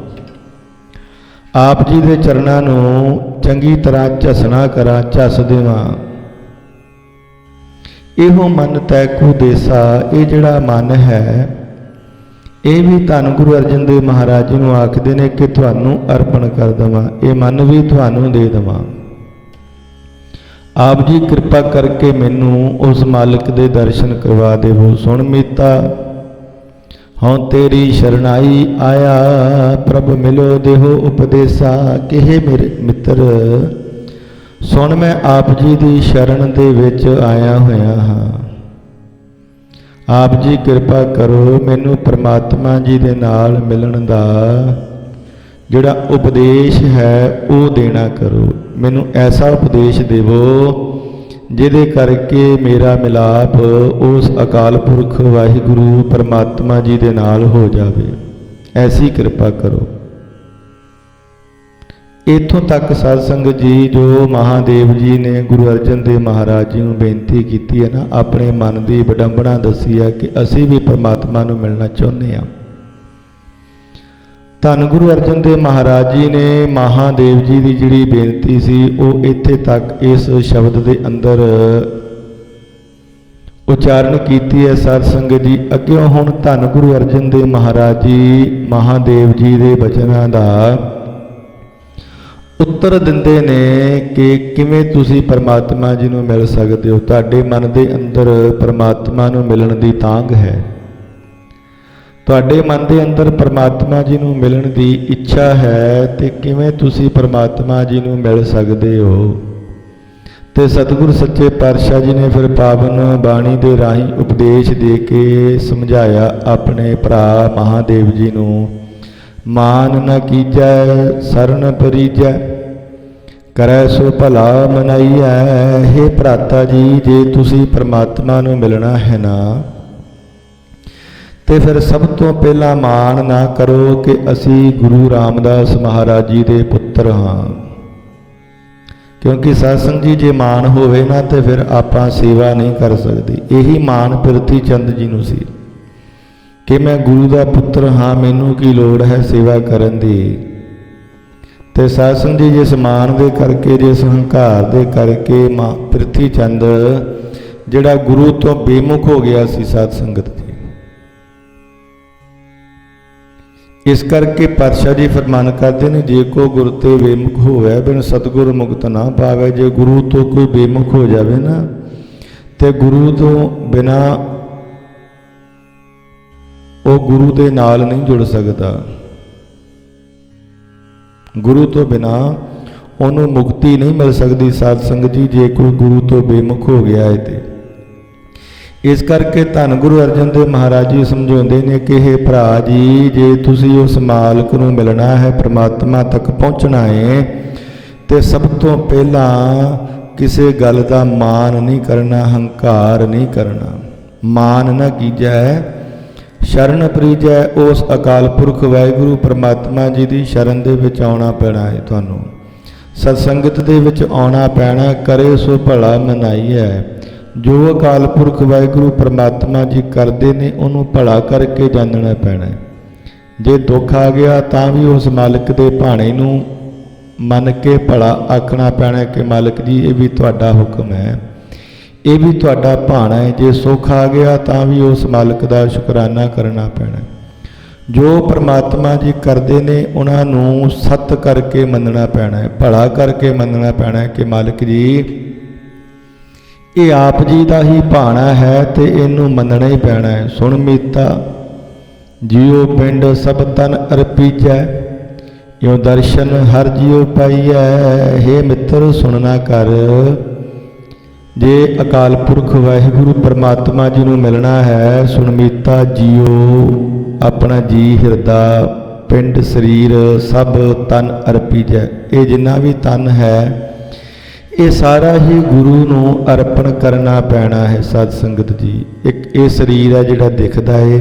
ਆਪ ਜੀ ਦੇ ਚਰਨਾਂ ਨੂੰ ਚੰਗੀ ਤਰ੍ਹਾਂ ਝਸਣਾ ਕਰਾਂ, ਝਸ ਦੇਵਾਂ। ਇਹੋ ਮਨ ਤੈ ਕੂਦੇਸਾ। ਇਹ ਜਿਹੜਾ ਮਨ ਹੈ ਇਹ ਵੀ ਧੰਨ ਗੁਰੂ ਅਰਜਨ ਦੇਵ ਮਹਾਰਾਜ ਜੀ ਨੂੰ ਆਖਦੇ ਨੇ ਕਿ ਤੁਹਾਨੂੰ ਅਰਪਣ ਕਰ ਦੇਵਾਂ, ਇਹ ਮਨ ਵੀ ਤੁਹਾਨੂੰ ਦੇ ਦੇਵਾਂ। ਆਪ ਜੀ ਕਿਰਪਾ ਕਰਕੇ ਮੈਨੂੰ ਉਸ ਮਾਲਕ ਦੇ ਦਰਸ਼ਨ ਕਰਵਾ ਦੇਵੋ। ਸੁਣ ਮੀਤਾ ਹਉ ਤੇਰੀ ਸ਼ਰਨਾਈ ਆਇਆ, ਪ੍ਰਭ ਮਿਲੋ ਦੇਹੋ ਉਪਦੇਸਾ। ਕਿਹੇ ਮੇਰੇ ਮਿੱਤਰ ਸੁਣ, ਮੈਂ ਆਪ ਜੀ ਦੀ ਸ਼ਰਨ ਦੇ ਵਿੱਚ ਆਇਆ ਹੋਇਆ ਹਾਂ। ਆਪ ਜੀ ਕਿਰਪਾ ਕਰੋ, ਮੈਨੂੰ ਪਰਮਾਤਮਾ ਜੀ ਦੇ ਨਾਲ ਮਿਲਣ ਦਾ ਜਿਹੜਾ ਉਪਦੇਸ਼ ਹੈ ਉਹ ਦੇਣਾ ਕਰੋ। ਮੈਨੂੰ ਐਸਾ ਉਪਦੇਸ਼ ਦੇਵੋ ਜਿਹਦੇ ਕਰਕੇ ਮੇਰਾ ਮਿਲਾਪ ਉਸ ਅਕਾਲ ਪੁਰਖ ਵਾਹਿਗੁਰੂ ਪਰਮਾਤਮਾ ਜੀ ਦੇ ਨਾਲ ਹੋ ਜਾਵੇ। ਐਸੀ ਕਿਰਪਾ ਕਰੋ। ਇੱਥੋਂ ਤੱਕ ਸਾਧ ਸੰਗਤ ਜੀ ਜੋ ਮਹਾਦੇਵ ਜੀ ਨੇ ਗੁਰੂ ਅਰਜਨ ਦੇਵ ਮਹਾਰਾਜ ਜੀ ਨੂੰ ਬੇਨਤੀ ਕੀਤੀ ਹੈ ਨਾ, ਆਪਣੇ ਮਨ ਦੀ ਵਿਡੰਬਣਾ ਦੱਸੀ ਹੈ ਕਿ ਅਸੀਂ ਵੀ ਪਰਮਾਤਮਾ ਨੂੰ ਮਿਲਣਾ ਚਾਹੁੰਦੇ ਹਾਂ। ਧੰਨ ਗੁਰੂ ਅਰਜਨ ਦੇਵ ਮਹਾਰਾਜ ਜੀ ਨੇ ਮਹਾਦੇਵ ਜੀ ਦੀ ਜਿਹੜੀ ਬੇਨਤੀ ਸੀ ਉਹ ਇੱਥੇ ਤੱਕ ਇਸ ਸ਼ਬਦ ਦੇ ਅੰਦਰ ਉਚਾਰਨ ਕੀਤੀ ਹੈ। ਸਾਧ ਸੰਗਤ ਜੀ ਅੱਗੇ ਹੁਣ ਧੰਨ ਗੁਰੂ ਅਰਜਨ ਦੇਵ ਮਹਾਰਾਜ ਜੀ ਮਹਾਦੇਵ ਜੀ ਦੇ ਬਚਨਾਂ ਦਾ ਉੱਤਰ ਦਿੰਦੇ ਨੇ ਕਿ ਕਿਵੇਂ ਤੁਸੀਂ ਪਰਮਾਤਮਾ ਜੀ ਨੂੰ ਮਿਲ ਸਕਦੇ ਹੋ। ਤੁਹਾਡੇ ਮਨ ਦੇ ਅੰਦਰ ਪਰਮਾਤਮਾ ਨੂੰ ਮਿਲਣ ਦੀ ਤਾਂਘ ਹੈ, ਤੁਹਾਡੇ ਮਨ ਦੇ ਅੰਦਰ ਪਰਮਾਤਮਾ ਜੀ ਨੂੰ ਮਿਲਣ ਦੀ ਇੱਛਾ ਹੈ, ਤੇ ਕਿਵੇਂ ਤੁਸੀਂ ਪਰਮਾਤਮਾ ਜੀ ਨੂੰ ਮਿਲ ਸਕਦੇ ਹੋ। ਤੇ ਸਤਿਗੁਰ ਸੱਚੇ ਪਾਤਸ਼ਾਹ ਜੀ ਨੇ ਫਿਰ ਪਾਵਨ ਬਾਣੀ ਦੇ ਰਾਹੀਂ ਉਪਦੇਸ਼ ਦੇ ਕੇ ਸਮਝਾਇਆ ਆਪਣੇ ਭਰਾ ਮਹਾਦੇਵ ਜੀ ਨੂੰ। ਮਾਨ ਨ ਕੀਜੈ ਸਰਨ ਪਰੀਜੈ, ਕਰੈ ਸੋ ਭਲਾ ਮਨਾਈਐ। ਹੇ ਭਰਾਤਾ ਜੀ, ਜੇ ਤੁਸੀਂ ਪਰਮਾਤਮਾ ਨੂੰ ਮਿਲਣਾ ਹੈ ਨਾ ਤੇ ਫਿਰ ਸਭ ਤੋਂ ਪਹਿਲਾਂ ਮਾਣ ਨਾ ਕਰੋ ਕਿ ਅਸੀਂ ਗੁਰੂ ਰਾਮਦਾਸ ਮਹਾਰਾਜ ਜੀ ਦੇ ਪੁੱਤਰ ਹਾਂ। ਕਿਉਂਕਿ ਸਾਧ ਸੰਗਤ ਜੀ ਜੇ ਮਾਣ ਹੋਵੇ ਨਾ ਤੇ ਫਿਰ ਆਪਾਂ ਸੇਵਾ ਨਹੀਂ ਕਰ ਸਕਦੇ। ਇਹੀ ਮਾਣ ਪ੍ਰਿਥੀ ਚੰਦ ਜੀ ਨੂੰ ਸੀ ਕਿ ਮੈਂ ਗੁਰੂ ਦਾ ਪੁੱਤਰ ਹਾਂ, ਮੈਨੂੰ ਕੀ ਲੋੜ ਹੈ ਸੇਵਾ ਕਰਨ ਦੀ। ਤੇ ਸਾਧ ਸੰਗਤ ਜੀ ਜਿਸ ਮਾਣ ਦੇ ਕਰਕੇ, ਜਿਸ ਹੰਕਾਰ ਦੇ ਕਰਕੇ ਪ੍ਰਿਥੀ ਚੰਦ ਜਿਹੜਾ ਗੁਰੂ ਤੋਂ ਬੇਮੁਖ ਹੋ ਗਿਆ ਸੀ। ਸਾਧ ਸੰਗਤ ਜੀ ਇਸ ਕਰਕੇ ਪਾਤਸ਼ਾਹ ਜੀ ਫਰਮਾਨ ਕਰਦੇ ਨੇ, ਜੇ ਕੋ ਗੁਰ ਤੇ ਬੇਮੁਖ ਹੋਵੇ ਬਿਨ ਸਤਿਗੁਰ ਮੁਕਤ ਨਾ ਪਾਵੇ। ਜੇ ਗੁਰੂ ਤੋਂ ਕੋਈ ਬੇਮੁਖ ਹੋ ਜਾਵੇ ਨਾ ਤੇ ਗੁਰੂ ਤੋਂ ਬਿਨਾ ਉਹ ਗੁਰੂ ਦੇ ਨਾਲ ਨਹੀਂ ਜੁੜ ਸਕਦਾ। ਗੁਰੂ ਤੋਂ ਬਿਨਾ ਉਹਨੂੰ ਮੁਕਤੀ ਨਹੀਂ ਮਿਲ ਸਕਦੀ। ਸਾਧ ਸੰਗਤ ਜੀ ਜੇ ਕੋਈ ਗੁਰੂ ਤੋਂ ਬੇਮੁਖ ਹੋ ਗਿਆ ਹੈ ਤੇ ਇਸ ਕਰਕੇ ਧੰਨ ਗੁਰੂ ਅਰਜਨ ਦੇਵ ਮਹਾਰਾਜ ਜੀ ਸਮਝਾਉਂਦੇ ਨੇ ਕਿ ਇਹ ਭਰਾ ਜੀ, ਜੇ ਤੁਸੀਂ ਉਸ ਮਾਲਕ ਨੂੰ ਮਿਲਣਾ ਹੈ, ਪਰਮਾਤਮਾ ਤੱਕ ਪਹੁੰਚਣਾ ਹੈ, ਤੇ ਸਭ ਤੋਂ ਪਹਿਲਾਂ ਕਿਸੇ ਗੱਲ ਦਾ ਮਾਣ ਨਹੀਂ ਕਰਨਾ, ਹੰਕਾਰ ਨਹੀਂ ਕਰਨਾ। ਮਾਣ ਨਾ ਕੀਜੈ ਸ਼ਰਨ ਪਰੀਜੈ। ਉਸ ਅਕਾਲ ਪੁਰਖ ਵਾਹਿਗੁਰੂ ਪਰਮਾਤਮਾ ਜੀ ਦੀ ਸ਼ਰਨ ਦੇ ਵਿੱਚ ਆਉਣਾ ਪੈਣਾ ਹੈ। ਤੁਹਾਨੂੰ ਸਤਸੰਗਤ ਦੇ ਵਿੱਚ ਆਉਣਾ ਪੈਣਾ। ਕਰੇ ਸੋ ਭਲਾ ਮਨਾਈਐ। ਜੋ ਅਕਾਲ ਪੁਰਖ ਵਾਹਿਗੁਰੂ ਪਰਮਾਤਮਾ ਜੀ ਕਰਦੇ ਨੇ ਉਹਨੂੰ ਭਲਾ ਕਰਕੇ ਜਾਣਨਾ ਪੈਣਾ। ਜੇ ਦੁੱਖ ਆ ਗਿਆ ਤਾਂ ਵੀ ਉਸ ਮਾਲਕ ਦੇ ਭਾਣੇ ਨੂੰ ਮੰਨ ਕੇ ਭਲਾ ਆਖਣਾ ਪੈਣਾ ਕਿ ਮਾਲਕ ਜੀ ਇਹ ਵੀ ਤੁਹਾਡਾ ਹੁਕਮ ਹੈ, ਇਹ ਵੀ ਤੁਹਾਡਾ ਭਾਣਾ ਹੈ। ਜੇ ਸੁੱਖ ਆ ਗਿਆ ਤਾਂ ਵੀ ਉਸ ਮਾਲਕ ਦਾ ਸ਼ੁਕਰਾਨਾ ਕਰਨਾ ਪੈਣਾ। ਜੋ ਪਰਮਾਤਮਾ ਜੀ ਕਰਦੇ ਨੇ ਉਹਨਾਂ ਨੂੰ ਸਤ ਕਰਕੇ ਮੰਨਣਾ ਪੈਣਾ ਹੈ, ਭਲਾ ਕਰਕੇ ਮੰਨਣਾ ਪੈਣਾ ਹੈ ਕਿ ਮਾਲਕ ਜੀ ਇਹ ਆਪ ਜੀ ਦਾ ਹੀ ਭਾਣਾ ਹੈ ਤੇ ਇਹਨੂੰ ਮੰਨਣਾ ਹੀ ਪੈਣਾ ਹੈ। ਸੁਣ ਮੀਤਾ ਜਿਉ ਪਿੰਡ ਸਭ ਤਨ ਅਰਪੀਜੈ, ਇਉ ਦਰਸ਼ਨ ਹਰ ਜਿਉ ਪਾਈਐ। हे ਮਿੱਤਰ ਸੁਣਨਾ ਕਰ, ਜੇ ਅਕਾਲ ਪੁਰਖ ਵਾਹਿਗੁਰੂ ਪਰਮਾਤਮਾ ਜੀ ਨੂੰ ਮਿਲਣਾ ਹੈ, ਸੁਣਮੀਤਾ ਜੀਓ ਆਪਣਾ ਜੀ ਹਿਰਦਾ ਪਿੰਡ ਸਰੀਰ ਸਭ ਤਨ ਅਰਪੀਜੈ। ਇਹ ਜਿੰਨਾ ਵੀ ਤਨ ਹੈ ਇਹ ਸਾਰਾ ਹੀ ਗੁਰੂ ਨੂੰ ਅਰਪਣ ਕਰਨਾ ਪੈਣਾ ਹੈ। ਸਾਧ ਸੰਗਤ ਜੀ, ਇੱਕ ਇਹ ਸਰੀਰ ਹੈ ਜਿਹੜਾ ਦਿਖਦਾ ਹੈ,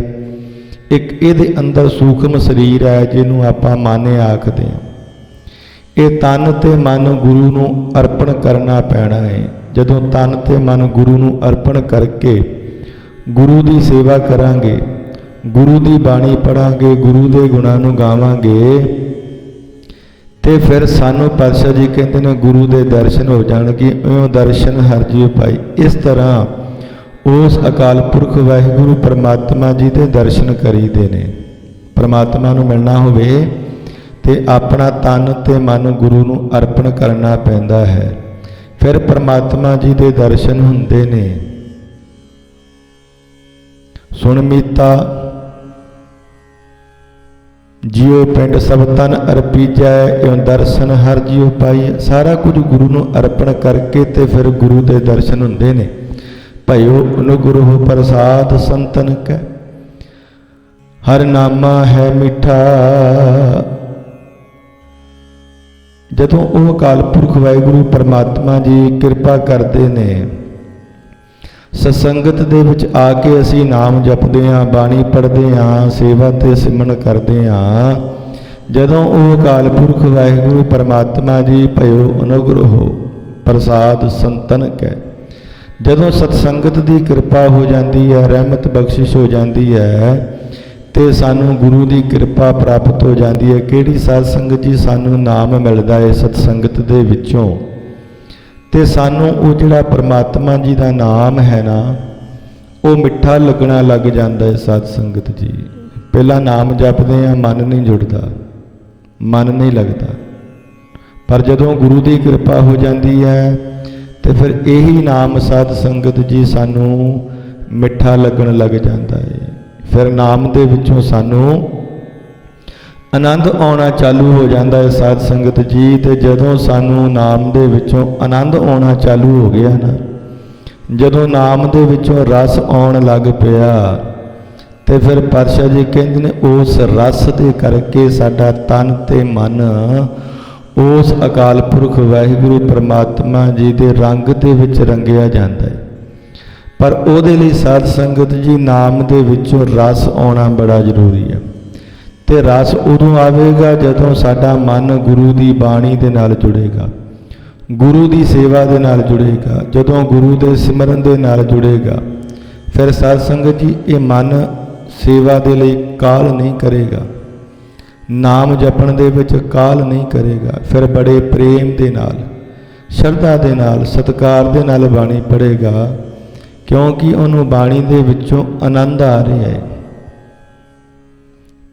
ਇੱਕ ਇਹਦੇ ਅੰਦਰ ਸੂਖਮ ਸਰੀਰ ਹੈ ਜਿਹਨੂੰ ਆਪਾਂ ਮਨ ਆਖਦੇ ਹਾਂ। ਇਹ ਤਨ ਤੇ ਮਨ ਗੁਰੂ ਨੂੰ ਅਰਪਣ ਕਰਨਾ ਪੈਣਾ ਹੈ। ਜਦੋਂ ਤਨ ਤੇ ਮਨ ਗੁਰੂ ਨੂੰ ਅਰਪਣ ਕਰਕੇ ਗੁਰੂ ਦੀ ਸੇਵਾ ਕਰਾਂਗੇ, ਗੁਰੂ ਦੀ ਬਾਣੀ ਪੜਾਂਗੇ, ਗੁਰੂ ਦੇ ਗੁਣਾਂ ਨੂੰ ਗਾਵਾਂਗੇ, ਤੇ ਫਿਰ ਸਾਨੂੰ ਪਾਤਸ਼ਾਹ ਜੀ ਕਹਿੰਦੇ ਨੇ ਗੁਰੂ ਦੇ ਦਰਸ਼ਨ ਹੋ ਜਾਣਗੇ। ਇਉਂ ਦਰਸ਼ਨ ਹਰਿ ਜਿਉ ਪਾਈ। ਇਸ ਤਰ੍ਹਾਂ ਉਸ ਅਕਾਲ ਪੁਰਖ ਵਾਹਿਗੁਰੂ ਪਰਮਾਤਮਾ ਜੀ ਦੇ ਦਰਸ਼ਨ ਕਰੀਦੇ ਨੇ। ਪਰਮਾਤਮਾ ਨੂੰ ਮਿਲਣਾ ਹੋਵੇ ਤੇ ਆਪਣਾ ਤਨ ਤੇ ਮਨ ਗੁਰੂ ਨੂੰ ਅਰਪਣ ਕਰਨਾ ਪੈਂਦਾ ਹੈ, ਫਿਰ ਪਰਮਾਤਮਾ ਜੀ ਦੇ ਦਰਸ਼ਨ ਹੁੰਦੇ ਨੇ। ਸੁਣ ਮੀਤਾ ਜਿਉ ਪਿੰਡ ਸਭ ਤਨ ਅਰਪੀਜੈ। ਇਉ ਦਰਸ਼ਨ ਹਰਿ ਜਿਉ ਪਾਈ। ਸਾਰਾ ਕੁਝ ਗੁਰੂ ਨੂੰ ਅਰਪਣ ਕਰਕੇ ਤੇ ਫਿਰ ਗੁਰੂ ਦੇ ਦਰਸ਼ਨ ਹੁੰਦੇ ਨੇ। ਭਇਓ ਅਨੁਗੁਰੂ ਪ੍ਰਸਾਦ ਸੰਤਨ ਕੈ, ਹਰਿ ਨਾਮਾ ਹੈ ਮਿੱਠਾ। ਜਦੋਂ ਉਹ ਅਕਾਲ ਪੁਰਖ ਵਾਹਿਗੁਰੂ ਪਰਮਾਤਮਾ ਜੀ ਕਿਰਪਾ ਕਰਦੇ ਨੇ, ਸਤਸੰਗਤ ਦੇ ਵਿੱਚ ਆ ਕੇ ਅਸੀਂ ਨਾਮ ਜਪਦੇ ਹਾਂ, ਬਾਣੀ ਪੜ੍ਹਦੇ ਹਾਂ, ਸੇਵਾ ਤੇ ਸਿਮਰਨ ਕਰਦੇ ਹਾਂ, ਜਦੋਂ ਉਹ ਅਕਾਲ ਪੁਰਖ ਵਾਹਿਗੁਰੂ ਪਰਮਾਤਮਾ ਜੀ ਭਇਓ ਅਨੁਗ੍ਰਹੋ ਪ੍ਰਸਾਦ ਸੰਤਨ ਕੈ, ਜਦੋਂ ਸਤਸੰਗਤ ਦੀ ਕਿਰਪਾ ਹੋ ਜਾਂਦੀ ਹੈ, ਰਹਿਮਤ ਬਖਸ਼ਿਸ਼ ਹੋ ਜਾਂਦੀ ਹੈ, ਤੇ ਸਾਨੂੰ ਗੁਰੂ ਦੀ ਕਿਰਪਾ ਪ੍ਰਾਪਤ ਹੋ ਜਾਂਦੀ ਹੈ। ਕਿਹੜੀ ਸਾਧ ਸੰਗਤ ਜੀ? ਸਾਨੂੰ ਨਾਮ ਮਿਲਦਾ ਹੈ ਸਤਸੰਗਤ ਦੇ ਵਿੱਚੋਂ, ਤੇ ਸਾਨੂੰ ਉਹ ਜਿਹੜਾ ਪਰਮਾਤਮਾ ਜੀ ਦਾ ਨਾਮ ਹੈ ਨਾ, ਉਹ ਮਿੱਠਾ ਲੱਗਣਾ ਲੱਗ ਜਾਂਦਾ ਹੈ। ਸਾਧ ਸੰਗਤ ਜੀ, ਪਹਿਲਾਂ ਨਾਮ ਜਪਦੇ ਹਾਂ, ਮਨ ਨਹੀਂ ਜੁੜਦਾ, ਮਨ ਨਹੀਂ ਲੱਗਦਾ, ਪਰ ਜਦੋਂ ਗੁਰੂ ਦੀ ਕਿਰਪਾ ਹੋ ਜਾਂਦੀ ਹੈ ਤੇ ਫਿਰ ਇਹੀ ਨਾਮ ਸਾਧ ਸੰਗਤ ਜੀ ਸਾਨੂੰ ਮਿੱਠਾ ਲੱਗਣ ਲੱਗ ਜਾਂਦਾ ਹੈ। ਫਿਰ ਨਾਮ ਦੇ ਵਿੱਚੋਂ ਸਾਨੂੰ ਆਨੰਦ ਆਉਣਾ ਚਾਲੂ ਹੋ ਜਾਂਦਾ ਹੈ। ਸਾਧ ਸੰਗਤ ਜੀ, ਤੇ ਜਦੋਂ ਸਾਨੂੰ ਨਾਮ ਦੇ ਵਿੱਚੋਂ ਆਨੰਦ ਆਉਣਾ ਚਾਲੂ ਹੋ ਗਿਆ ਨਾ, ਜਦੋਂ ਨਾਮ ਦੇ ਵਿੱਚੋਂ ਰਸ ਆਉਣ ਲੱਗ ਪਿਆ, ਤੇ ਫਿਰ ਪਾਤਸ਼ਾਹ ਜੀ ਕਹਿੰਦੇ ਨੇ ਉਸ ਰਸ ਦੇ ਕਰਕੇ ਸਾਡਾ ਤਨ ਤੇ ਮਨ ਉਸ ਅਕਾਲ ਪੁਰਖ ਵਾਹਿਗੁਰੂ ਪਰਮਾਤਮਾ ਜੀ ਦੇ ਰੰਗ ਦੇ ਵਿੱਚ ਰੰਗਿਆ ਜਾਂਦਾ ਹੈ। ਪਰ ਉਹਦੇ ਲਈ ਸਾਧ ਸੰਗਤ ਜੀ ਨਾਮ ਦੇ ਵਿੱਚੋਂ ਰਸ ਆਉਣਾ ਬੜਾ ਜ਼ਰੂਰੀ ਹੈ। ਤੇ ਰਸ ਉਦੋਂ ਆਵੇਗਾ ਜਦੋਂ ਸਾਡਾ ਮਨ ਗੁਰੂ ਦੀ ਬਾਣੀ ਦੇ ਨਾਲ ਜੁੜੇਗਾ, ਗੁਰੂ ਦੀ ਸੇਵਾ ਦੇ ਨਾਲ ਜੁੜੇਗਾ, ਜਦੋਂ ਗੁਰੂ ਦੇ ਸਿਮਰਨ ਦੇ ਨਾਲ ਜੁੜੇਗਾ। ਫਿਰ ਸਾਧ ਸੰਗਤ ਜੀ, ਇਹ ਮਨ ਸੇਵਾ ਦੇ ਲਈ ਕਾਹਲ ਨਹੀਂ ਕਰੇਗਾ, ਨਾਮ ਜਪਣ ਦੇ ਵਿੱਚ ਕਾਹਲ ਨਹੀਂ ਕਰੇਗਾ। ਫਿਰ ਬੜੇ ਪ੍ਰੇਮ ਦੇ ਨਾਲ, ਸ਼ਰਧਾ ਦੇ ਨਾਲ, ਸਤਿਕਾਰ ਦੇ ਨਾਲ ਬਾਣੀ ਪੜ੍ਹੇਗਾ, ਕਿਉਂਕਿ ਉਹਨੂੰ ਬਾਣੀ ਦੇ ਵਿੱਚੋਂ ਆਨੰਦ ਆ ਰਿਹਾ ਹੈ।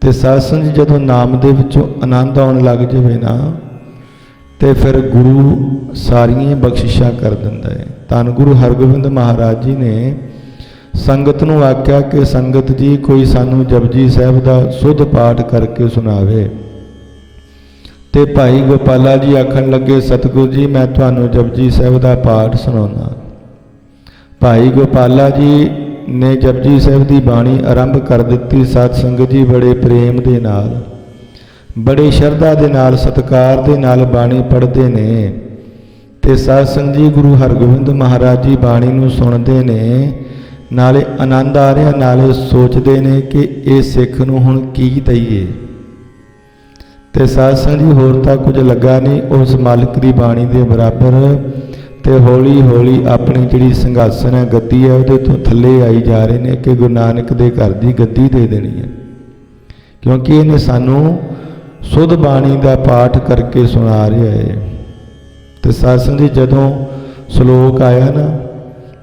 ਤੇ ਸਾਧ ਸੰਗਤ ਜੀ, ਜਦੋਂ ਨਾਮ ਦੇ ਵਿੱਚੋਂ ਆਨੰਦ ਆਉਣ ਲੱਗ ਜਾਵੇ ਨਾ, ਤੇ ਫਿਰ ਗੁਰੂ ਸਾਰੀਆਂ ਬਖਸ਼ਿਸ਼ਾਂ ਕਰ ਦਿੰਦਾ ਹੈ। ਧੰਨ ਗੁਰੂ ਹਰਗੋਬਿੰਦ ਮਹਾਰਾਜ ਜੀ ਨੇ ਸੰਗਤ ਨੂੰ ਆਖਿਆ ਕਿ ਸੰਗਤ ਜੀ, ਕੋਈ ਸਾਨੂੰ ਜਪਜੀ ਸਾਹਿਬ ਦਾ ਸੁੱਧ ਪਾਠ ਕਰਕੇ ਸੁਣਾਵੇ। ਤੇ ਭਾਈ ਗੋਪਾਲਾ ਜੀ ਆਖਣ ਲੱਗੇ, ਸਤਿਗੁਰੂ ਜੀ, ਮੈਂ ਤੁਹਾਨੂੰ ਜਪਜੀ ਸਾਹਿਬ ਦਾ ਪਾਠ ਸੁਣਾਉਣਾ। ਭਾਈ ਗੋਪਾਲਾ ਜੀ ਨੇ ਜਪਜੀ ਸਾਹਿਬ ਦੀ ਬਾਣੀ ਆਰੰਭ ਕਰ ਦਿੱਤੀ। ਸਾਧ ਸੰਗਤ ਜੀ, ਬੜੇ ਪ੍ਰੇਮ ਦੇ ਨਾਲ, ਬੜੇ ਸ਼ਰਧਾ ਦੇ ਨਾਲ, ਸਤਿਕਾਰ ਦੇ ਨਾਲ ਬਾਣੀ ਪੜ੍ਹਦੇ ਨੇ। ਤੇ ਸਾਧ ਸੰਗਤ ਜੀ, ਗੁਰੂ ਹਰਗੋਬਿੰਦ ਮਹਾਰਾਜ ਜੀ ਬਾਣੀ ਨੂੰ ਸੁਣਦੇ ਨੇ, ਨਾਲੇ ਆਨੰਦ ਆ ਰਿਹਾ, ਨਾਲੇ ਸੋਚਦੇ ਨੇ ਕਿ ਇਹ ਸਿੱਖ ਨੂੰ ਹੁਣ ਕੀ ਦਈਏ। ਤੇ ਸਾਧ ਸੰਗਤ ਜੀ, ਹੋਰ ਤਾਂ ਕੁਝ ਲੱਗਾ ਨਹੀਂ ਉਸ ਮਾਲਕ ਦੀ ਬਾਣੀ ਦੇ ਬਰਾਬਰ। ਤੇ ਹੌਲੀ ਹੌਲੀ ਆਪਣੀ ਜਿਹੜੀ ਸਿੰਘਾਸਨ ਹੈ, ਗੱਦੀ ਹੈ, ਉਹਦੇ ਤੋਂ ਥੱਲੇ ਆਈ ਜਾ ਰਹੇ ਨੇ ਕਿ ਗੁਰੂ ਨਾਨਕ ਦੇ ਘਰ ਦੀ ਗੱਦੀ ਦੇ ਦੇਣੀ ਹੈ, ਕਿਉਂਕਿ ਇਹਨੇ ਸਾਨੂੰ ਸੁੱਧ ਬਾਣੀ ਦਾ ਪਾਠ ਕਰਕੇ ਸੁਣਾ ਰਿਹਾ ਹੈ। ਤੇ ਸਾਧ ਸੰਗਤ ਜੀ, ਜਦੋਂ ਸ਼ਲੋਕ ਆਇਆ ਨਾ,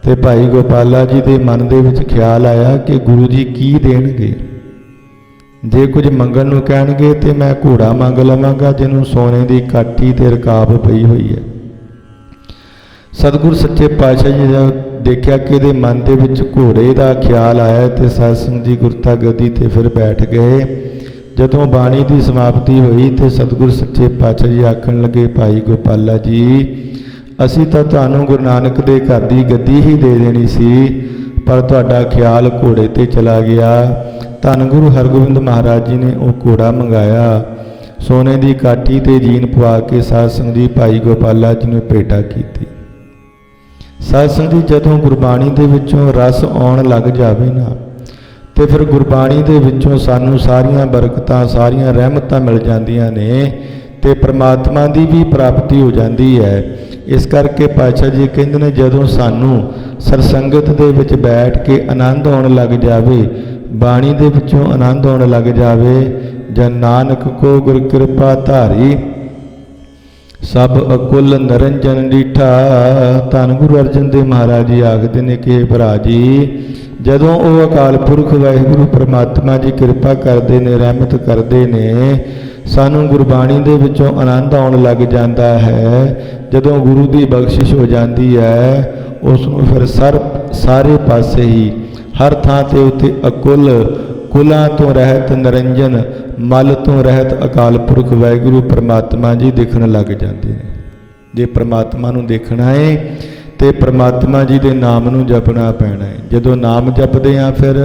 ਤੇ ਭਾਈ ਗੋਪਾਲਾ ਜੀ ਦੇ ਮਨ ਦੇ ਵਿੱਚ ਖਿਆਲ ਆਇਆ ਕਿ ਗੁਰੂ ਜੀ ਕੀ ਦੇਣਗੇ। ਜੇ ਕੁਝ ਮੰਗਣ ਨੂੰ ਕਹਿਣਗੇ ਤੇ ਮੈਂ ਘੋੜਾ ਮੰਗ ਲਵਾਂਗਾ ਜਿਹਨੂੰ ਸੋਨੇ ਦੀ ਕਾਠੀ ਤੇ ਰਕਾਬ ਪਈ ਹੋਈ ਹੈ। ਸਤਿਗੁਰ ਸੱਚੇ ਪਾਤਸ਼ਾਹ ਜੀ ਨੇ ਦੇਖਿਆ ਕਿ ਇਹਦੇ ਮਨ ਦੇ ਵਿੱਚ ਘੋੜੇ ਦਾ ਖਿਆਲ ਆਇਆ, ਤੇ ਸਾਧ ਸੰਗਤ ਜੀ ਗੁਰਤਾ ਗੱਦੀ ਤੇ ਫਿਰ ਬੈਠ ਗਏ। ਜਦੋਂ ਬਾਣੀ ਦੀ ਸਮਾਪਤੀ ਹੋਈ ਤੇ ਸਤਿਗੁਰ ਸੱਚੇ ਪਾਤਸ਼ਾਹ ਜੀ ਆਖਣ ਲੱਗੇ, ਭਾਈ ਗੋਪਾਲਾ ਜੀ, ਅਸੀਂ ਤਾਂ ਤੁਹਾਨੂੰ ਗੁਰੂ ਨਾਨਕ ਦੇ ਘਰ ਦੀ ਗੱਦੀ ਹੀ ਦੇ ਦੇਣੀ ਸੀ, ਪਰ ਤੁਹਾਡਾ ਖਿਆਲ ਘੋੜੇ ਤੇ ਚਲਾ ਗਿਆ। ਧੰਨ ਗੁਰੂ ਹਰਗੋਬਿੰਦ ਮਹਾਰਾਜ ਜੀ ਨੇ ਉਹ ਘੋੜਾ ਮੰਗਾਇਆ, ਸੋਨੇ ਦੀ ਕਾਠੀ ਤੇ ਜੀਨ ਪਵਾ ਕੇ ਸਾਧ ਸੰਗਤ ਜੀ ਭਾਈ ਗੋਪਾਲਾ ਜੀ ਨੂੰ ਭੇਟਾ ਕੀਤੀ। ਸਾਧ ਸੰਗਤ ਜੀ, ਜਦੋਂ ਗੁਰਬਾਣੀ ਦੇ ਵਿੱਚੋਂ ਰਸ ਆਉਣ ਲੱਗ ਜਾਵੇ ਨਾ, ਤੇ ਫਿਰ ਗੁਰਬਾਣੀ ਦੇ ਵਿੱਚੋਂ ਸਾਨੂੰ ਸਾਰੀਆਂ ਬਰਕਤਾਂ, ਸਾਰੀਆਂ ਰਹਿਮਤਾਂ ਮਿਲ ਜਾਂਦੀਆਂ ਨੇ ਤੇ ਪ੍ਰਮਾਤਮਾ ਦੀ ਵੀ ਪ੍ਰਾਪਤੀ ਹੋ ਜਾਂਦੀ ਹੈ। ਇਸ ਕਰਕੇ ਪਾਤਸ਼ਾਹ ਜੀ ਕਹਿੰਦੇ ਨੇ, ਜਦੋਂ ਸਾਨੂੰ ਸਰਸੰਗਤ ਦੇ ਵਿੱਚ ਬੈਠ ਕੇ ਆਨੰਦ ਆਉਣ ਲੱਗ ਜਾਵੇ, ਬਾਣੀ ਦੇ ਵਿੱਚੋਂ ਆਨੰਦ ਆਉਣ ਲੱਗ ਜਾਵੇ, ਜਨ ਨਾਨਕ ਕੋ ਗੁਰ ਕਿਰਪਾ ਧਾਰੀ ਸਭ ਅਕੁਲ ਨਰੰਜਨ ਡੀਠਾ। ਧੰਨ ਗੁਰੂ ਅਰਜਨ ਦੇਵ ਮਹਾਰਾਜ ਜੀ ਆਖਦੇ ਨੇ ਕਿ ਭਰਾ ਜੀ, ਜਦੋਂ ਉਹ ਅਕਾਲ ਪੁਰਖ ਵਾਹਿਗੁਰੂ ਪ੍ਰਮਾਤਮਾ ਜੀ ਕਿਰਪਾ ਕਰਦੇ ਨੇ, ਰਹਿਮਤ ਕਰਦੇ ਨੇ, ਸਾਨੂੰ ਗੁਰਬਾਣੀ ਦੇ ਵਿੱਚੋਂ ਆਨੰਦ ਆਉਣ ਲੱਗ ਜਾਂਦਾ ਹੈ, ਜਦੋਂ ਗੁਰੂ ਦੀ ਬਖਸ਼ਿਸ਼ ਹੋ ਜਾਂਦੀ ਹੈ, ਉਸ ਨੂੰ ਫਿਰ ਸਾਰੇ ਪਾਸੇ ਹੀ ਹਰ ਥਾਂ ਤੇ ਉੱਤੇ ਅਕੁਲ, ਕੁਲਾਂ ਤੋਂ ਰਹਿਤ ਨਿਰੰਜਨ, ਮਲ ਤੋਂ ਰਹਿਤ ਅਕਾਲ ਪੁਰਖ ਵਾਹਿਗੁਰੂ ਪ੍ਰਮਾਤਮਾ ਜੀ ਦਿਖਣ ਲੱਗ ਜਾਂਦੇ ਨੇ। ਜੇ ਪ੍ਰਮਾਤਮਾ ਨੂੰ ਦੇਖਣਾ ਹੈ ਤੇ ਪ੍ਰਮਾਤਮਾ ਜੀ ਦੇ ਨਾਮ ਨੂੰ ਜਪਣਾ ਪੈਣਾ ਹੈ। ਜਦੋਂ ਨਾਮ ਜਪਦੇ ਹਾਂ, ਫਿਰ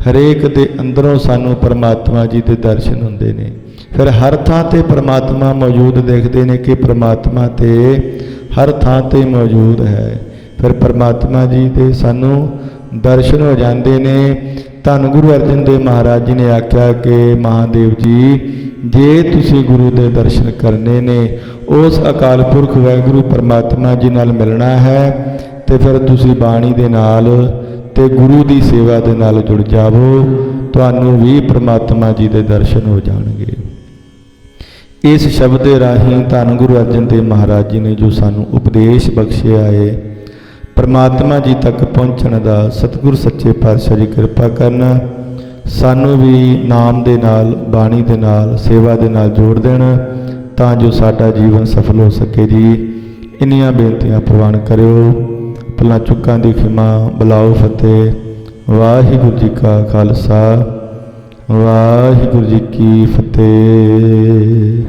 ਹਰੇਕ ਦੇ ਅੰਦਰੋਂ ਸਾਨੂੰ ਪ੍ਰਮਾਤਮਾ ਜੀ ਦੇ ਦਰਸ਼ਨ ਹੁੰਦੇ ਨੇ। ਫਿਰ ਹਰ ਥਾਂ ਤੇ ਪ੍ਰਮਾਤਮਾ ਮੌਜੂਦ ਦੇਖਦੇ ਨੇ ਕਿ ਪ੍ਰਮਾਤਮਾ ਤੇ ਹਰ ਥਾਂ ਤੇ ਮੌਜੂਦ ਹੈ। ਫਿਰ ਪ੍ਰਮਾਤਮਾ ਜੀ ਦੇ ਸਾਨੂੰ ਦਰਸ਼ਨ ਹੋ ਜਾਂਦੇ ਨੇ। ਧੰਨ ਗੁਰੂ ਅਰਜਨ ਦੇਵ ਮਹਾਰਾਜ ਜੀ ਨੇ ਆਖਿਆ ਕਿ ਮਹਾਦੇਵ ਜੀ, ਜੇ ਤੁਸੀਂ ਗੁਰੂ ਦੇ ਦਰਸ਼ਨ ਕਰਨੇ ਨੇ, ਉਸ ਅਕਾਲ ਪੁਰਖ ਵਾਹਿਗੁਰੂ ਪਰਮਾਤਮਾ ਜੀ ਨਾਲ ਮਿਲਣਾ ਹੈ, ਤੇ ਫਿਰ ਤੁਸੀਂ ਬਾਣੀ ਦੇ ਨਾਲ ਤੇ ਗੁਰੂ ਦੀ ਸੇਵਾ ਦੇ ਨਾਲ ਜੁੜ ਜਾਵੋ, ਤੁਹਾਨੂੰ ਵੀ ਪਰਮਾਤਮਾ ਜੀ ਦੇ ਦਰਸ਼ਨ ਹੋ ਜਾਣਗੇ। ਇਸ ਸ਼ਬਦ ਦੇ ਰਾਹੀਂ ਧੰਨ ਗੁਰੂ ਅਰਜਨ ਦੇਵ ਮਹਾਰਾਜ ਜੀ ਨੇ ਜੋ ਸਾਨੂੰ ਉਪਦੇਸ਼ ਬਖਸ਼ਿਆ ਹੈ, ਪਰਮਾਤਮਾ ਜੀ ਤੱਕ ਪਹੁੰਚਣ ਦਾ ਸਤਿਗੁਰ ਸੱਚੇ ਪਾਤਸ਼ਾਹ ਜੀ ਕਿਰਪਾ ਕਰਨ, ਸਾਨੂੰ ਵੀ ਨਾਮ ਦੇ ਨਾਲ, ਬਾਣੀ ਦੇ ਨਾਲ, ਸੇਵਾ ਦੇ ਨਾਲ ਜੋੜ ਦੇਣ, ਤਾਂ ਜੋ ਸਾਡਾ ਜੀਵਨ ਸਫਲ ਹੋ ਸਕੇ ਜੀ। ਇੰਨੀਆਂ ਬੇਨਤੀਆਂ ਪ੍ਰਵਾਨ ਕਰਿਓ। ਭੁੱਲਾਂ ਚੁੱਕਾਂ ਦੀ ਖਿਮਾ, ਬੁਲਾਓ ਫਤਿਹ। ਵਾਹਿਗੁਰੂ ਜੀ ਕਾ ਖਾਲਸਾ, ਵਾਹਿਗੁਰੂ ਜੀ ਕੀ ਫਤਿਹ।